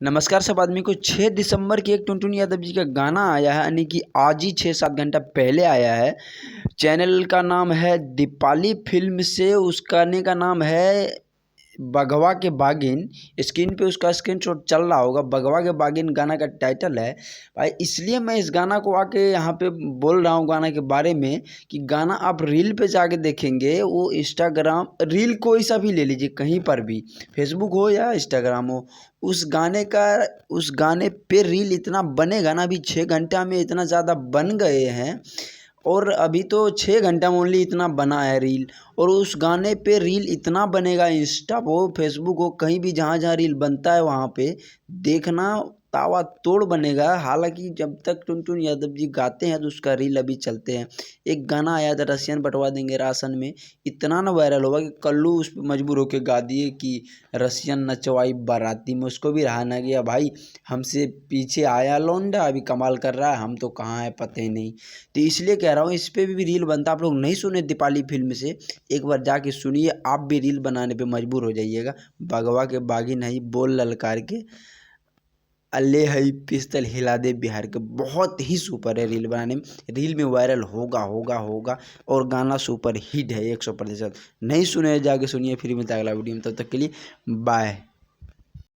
नमस्कार सब आदमी को 6 दिसंबर की एक टुनटुन यादव जी का गाना आया है, यानी कि आज ही 6-7 घंटा पहले आया है। चैनल का नाम है दीपाली फिल्म से, उस गाने का नाम है बगवा के बागिन। स्क्रीन पे उसका स्क्रीनशॉट चल रहा होगा। बगवा के बागिन गाना का टाइटल है भाई। इसलिए मैं इस गाना को आके यहाँ पे बोल रहा हूँ गाना के बारे में कि गाना आप रील पे जाके देखेंगे, वो इंस्टाग्राम रील कोई सा भी ले लीजिए, कहीं पर भी फेसबुक हो या इंस्टाग्राम हो, उस गाने पे रील इतना बनेगा ना। अभी 6 घंटा में इतना ज़्यादा बन गए हैं, और अभी तो 6 घंटा में ओनली इतना बना है रील। और उस गाने पे रील इतना बनेगा, इंस्टा हो फेसबुक हो कहीं भी जहाँ जहाँ रील बनता है वहाँ पे देखना तावा तोड़ बनेगा। हालांकि जब तक टुनटुन यादव जी गाते हैं तो उसका रील अभी चलते हैं। एक गाना आया था रसियन बंटवा देंगे राशन में, इतना ना वायरल हुआ कि कल्लू उस पर मजबूर होकर गा दिए कि रसियन नचवाई बाराती में। उसको भी रहा ना गया भाई, हमसे पीछे आया लौंडा अभी कमाल कर रहा है, हम तो कहाँ है पता ही नहीं। तो इसलिए कह रहा हूँ इस पे भी रील बनता। आप लोग नहीं सुने दीपाली फिल्म से, एक बार जाके सुनिए, आप भी रील बनाने पे मजबूर हो जाइएगा। बगवा के बागी नहीं बोल ललकार के अल्ले हई पिस्तल हिला दे बिहार के, बहुत ही सुपर है रील बनाने में। रील में वायरल होगा होगा होगा, और गाना सुपर हिट है 100%। नहीं सुने जाके सुनिए। फिर मिलता है अगला वीडियो में, तब तक के लिए बाय।